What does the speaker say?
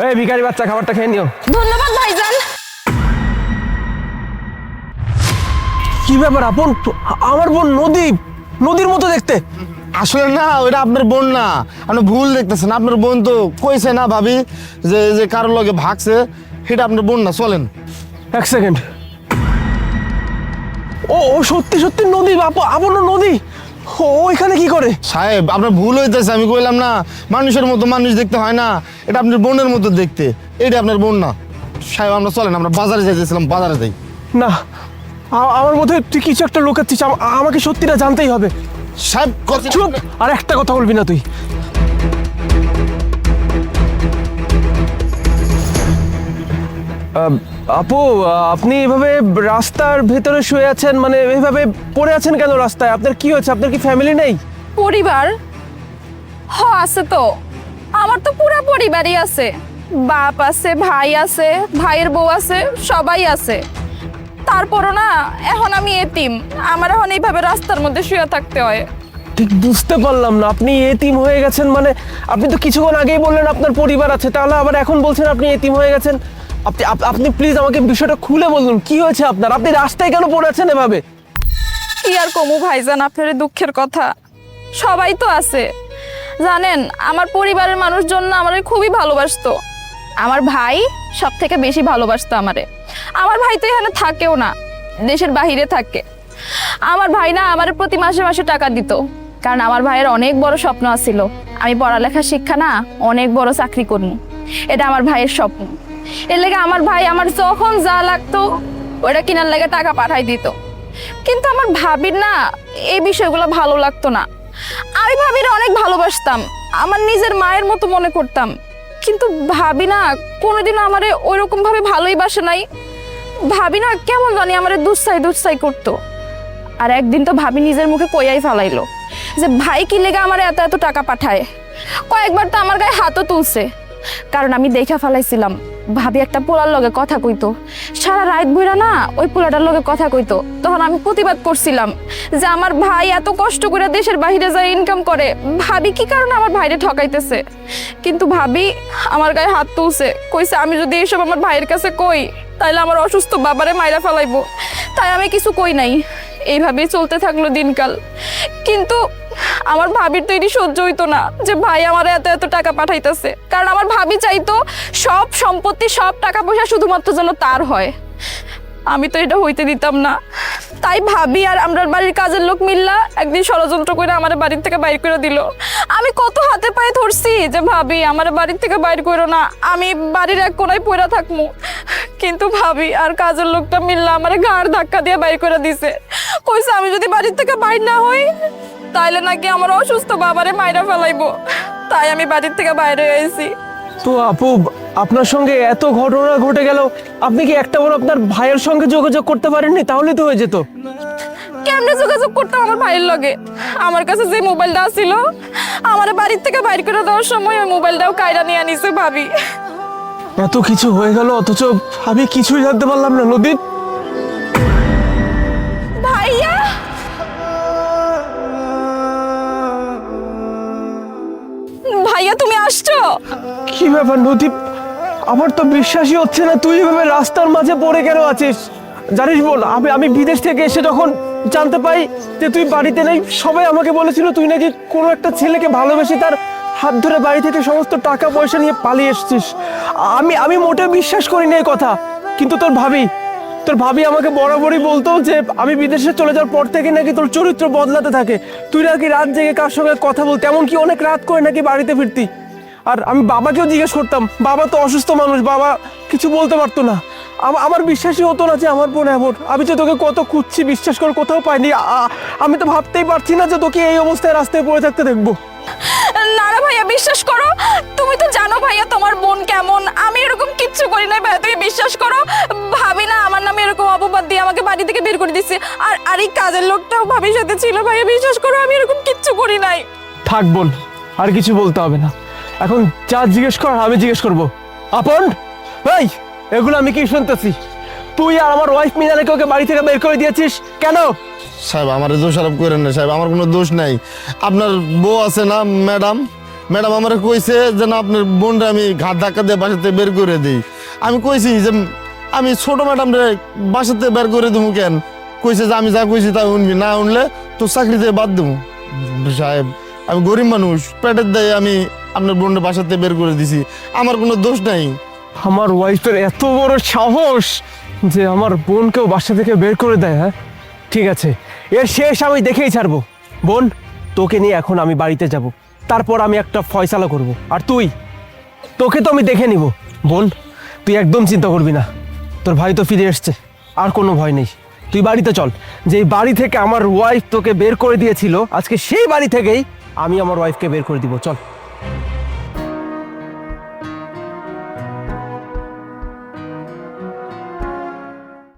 এই ভিখারি বাচ্চা, খাবারটা খেয়ে নিও। ধন্যবাদ ভাইজান। কি ব্যাপার আপন, আমার বোন নদীর মতো দেখতে। আসলে না, ওইটা আপনার বোন না, আপনি ভুল দেখতেছেন। আপনার বোন তো কইছে না ভাবি যে যে কারোর লগে ভাগছে, সেটা আপনার বোন না। চলেন। এক সেকেন্ড, ও সত্যি সত্যি নদী, আপন নদী। ও এখানে কি করে? সাহেব আপনার ভুল হইতেছে, আমি কইলাম না মানুষের মতো মানুষ দেখতে হয় না, এটা আপনার বোনের মতো দেখতে, এটা আপনার বোন না। সাহেব আমরা চলেন, আমরা বাজারে যাইতেছিলাম, বাজারে যাই। না, আমার মধ্যে তুই কিছু একটা লুকাচ্ছিস, আমাকে সত্যিটা জানতেই হবে। সাহেব চুপ, আর একটা কথা বলবি না তুই। আপু, আপনি এভাবে রাস্তার ভেতরে শুয়ে আছেন, মানে এইভাবে পড়ে আছেন কেন রাস্তায়? আপনার কি হয়েছে? আপনার কি ফ্যামিলি নেই? পরিবার আছে তো, আমার তো পুরো পরিবারই আছে। বাপ আছে, ভাই আছে, ভাইয়ের বউ আছে, সবাই আছে। তারপরও না, এখন আমি এতিম। আমার এখন এইভাবে রাস্তার মধ্যে শুয়ে থাকতে হয়। ঠিক বুঝতে পারলাম না, আপনি এতিম হয়ে গেছেন মানে? আপনি তো কিছুক্ষণ আগেই বললেন আপনার পরিবার আছে, তাহলে আবার এখন বলছেন আপনি এতিম হয়ে গেছেন। আপনি প্লিজ আমাকে বিষয়টা খুলে বলুন, কি হয়েছে আপনার? আপনি রাস্তায় কেন পড়ে আছেন এভাবে? কি আর কমু ভাইজান, আপনার দুঃখের কথা। সবাই তো আছে জানেন, আমার পরিবারের মানুষজন না আমারে খুবই ভালোবাসতো। আমার ভাই সব থেকে বেশি ভালোবাসতো আমারে। আমার ভাই তো এখানে থাকেও না, দেশের বাহিরে থাকে। আমার ভাই না আমারে প্রতি মাসে মাসে টাকা দিত, কারণ আমার ভাইয়ের অনেক বড় স্বপ্ন আছিল, আমি পড়ালেখা শিক্ষা না অনেক বড় চাকরি করবো। এটা আমার ভাইয়ের স্বপ্ন। এর লেগে আমার ভাই আমার যখন যা লাগতো ওটা কেনার লেগে টাকা পাঠাই দিত। কিন্তু আমার ভাবির না এই বিষয়গুলো ভালো লাগতো না। আমি ভাবির অনেক ভালোবাসতাম, আমার নিজের মায়ের মতো মনে করতাম। কিন্তু ভাবি না কোনোদিনও আমারে ওইরকম ভাবে ভালোই বাসে নাই। ভাবি না কেমন জানি আমারে দুঃসাই করতো। আর একদিন তো ভাবি নিজের মুখে কইয়াই ফেলাইলো যে ভাই কি লেগে আমার এত এত টাকা পাঠায়। কয়েকবার তো আমার গায়ে হাতও তুলছে, কারণ আমি দেখা ফেলাইছিলাম ভাবি একটা পোলার লগে কথা কইতো। সারা রাত বইরা না ওই পোলাটার লগে কথা কইতো। তখন আমি প্রতিবাদ করছিলাম যে আমার ভাই এত কষ্ট করে দেশের বাইরে যায় ইনকাম করে, ভাবি কি কারণে আমার ভাইরে ঠকাইতেছে। কিন্তু ভাবি আমার গায়ে হাত তুলছে, কইছে আমি যদি এইসব আমার ভাইয়ের কাছে কই তাইলে আমার অসুস্থ বাবারে মাইরা ফেলাইবো। তাই আমি কিছু কই নাই। এইভাবেই চলতে থাকলো দিনকাল। কিন্তু আমার ভাবির তো এটি সহ্য হইতো না যে ভাই আমার এত এত টাকা পাঠাইতেছে, কারণ আমার ভাবি চাইতো সব সম্পত্তি সব টাকা পয়সা শুধুমাত্র যেন তার হয়। আমি তো এটা হইতে দিতাম না। তাই ভাবি আর আমরার বাড়ির কাজের লোক মিল্লা একদিন ষড়যন্ত্র করে আমার বাড়ির থেকে বাইর করে দিল। আমি কত হাতে পায়ে ধরছি যে ভাবি আমার বাড়ির থেকে বাইর করো না, আমি বাড়ির এক কোনায় পড়া থাকবো। কিন্তু ভাবি আর কাজের লোকটা মিল্লা আমার ঘাড় ধাক্কা দিয়ে বাইর করে দিছে। কইছে আমি যদি বাড়ির থেকে বাইর না হই তাইলে নাকি আমার অসুস্থ বাবারে মাইরা ফেলাইবো। তাই আমি বাড়ির থেকে বাইরে হয়েছি। তো আপু, আপনার সঙ্গে এত ঘটনা ঘটে গেল, আপনি কি একটাবার আপনার ভাইয়ের সঙ্গে যোগাযোগ করতে পারেননি? তাহলে তো হয়ে যেত। কেমনে যোগাযোগ করতাম আমার ভাইয়ের লগে? আমার কাছে যে মোবাইলটা ছিল আমার বাড়ির থেকে বাইর করে দেওয়ার সময় ওই মোবাইলটাও কাইরা নিয়ে নিছে ভাবি। এত কিছু হয়ে গেল অথচ আমি কিছুই জানতে পারলাম না। নদীপ, ভাইয়া ভাইয়া তুমি আসছো? কি ব্যাপার নদীপ? আমার তো বিশ্বাসই হচ্ছে না তুই এভাবে রাস্তার মাঝে পড়ে কেন আছিস। জানিস বল, আমি বিদেশ থেকে এসে যখন জানতে পাই যে তুই বাড়িতে নেই, সবাই আমাকে বলেছিল তুই নাকি কোনো একটা ছেলেকে ভালোবেসে তার হাত ধরে বাড়ি থেকে সমস্ত টাকা পয়সা নিয়ে পালিয়ে এসেছিস। আমি মোটেও বিশ্বাস করিনি এই কথা। কিন্তু তোর ভাবি আমাকে বরাবরই বলতো যে আমি বিদেশে চলে যাওয়ার পর থেকে নাকি তোর চরিত্র বদলাতে থাকে। তুই নাকি রাত জেগে কার সঙ্গে কথা বলতে, এমনকি অনেক রাত করে নাকি বাড়িতে ফিরতি। আর আমি বাবাকেও জিজ্ঞেস করতাম, বাবা তো অসুস্থ মানুষ, বাবা কিছু বলতে পারতো না। আমার বিশ্বাসই হতো না যে আমার বোন এমন। আমি যে তোকে কত খুঁজছি, বিশ্বাস করে কোথাও পাইনি। আমি তো ভাবতেই পারছি না যে তোকে এই অবস্থায় রাস্তায় পড়ে থাকতে দেখবো। না না ভাইয়া, বিশ্বাস করো। তুমি তো জানো ভাইয়া তোমার বোন কেমন। আমি এরকম কিচ্ছু করি নাই ভাইয়া, তুমি বিশ্বাস করো। ভাবি না আমার নামে এরকম অপবাদ দিয়ে আমাকে বাড়ি থেকে বের করে দিচ্ছে। আর এই কাজের লোকটাও ভাবির সাথে ছিল। ভাইয়া বিশ্বাস করো, আমি এরকম কিচ্ছু করি নাই। থাক বোন, আর কিছু বলতে হবে না। এখন যা জিজ্ঞেস কর আমি জিজ্ঞেস করবো। আপন ভাই, এগুলো আমি কি শুনতেছি? তুই আর আমার ওয়াইফ মিনাকে ওকে বাড়ি থেকে বের করে দিয়েছিস কেন? সাহেব আমার দোষারোপ করেন না সাহেব, আমার কোনো দোষ নাই। আপনার বউ আছে না ম্যাডাম, ম্যাডাম আমার কইছে যে না আপনার বোনরা আমি ঘাট ধাক্কা দিয়ে বাসাতে বের করে দিই। আমি কইছি যে আমি ছোট ম্যাডামরে বাসাতে বের করে দেবো কেন? কইছে যে আমি যা কইছি তা শুনবি, না শুনলে তো চাকরি দিয়ে বাদ দেবো। সাহেব আমি গরিব মানুষ, পেটের দায়ে আমি আপনার বোনরা বাসাতে বের করে দিছি, আমার কোনো দোষ নাই। আমার ওয়াইফের এত বড় সাহস যে আমার বোনকেও বাসা থেকে বের করে দেয়। হ্যাঁ ঠিক আছে, এর শেষ আমি দেখেই ছাড়বো। বোন, তোকে নিয়ে এখন আমি বাড়িতে যাব, তারপর আমি একটা ফয়সালা করব। আর তোকে তো আমি দেখে নিব। বোন, তুই একদম চিন্তা করবি না, তোর ভাই তো ফিরে এসছে, আর কোনো ভয় নেই। তুই বাড়িতে চল, যেই বাড়ি থেকে আমার ওয়াইফ তোকে বের করে দিয়েছিল, আজকে সেই বাড়ি থেকেই আমি আমার ওয়াইফকে বের করে দিব। চল।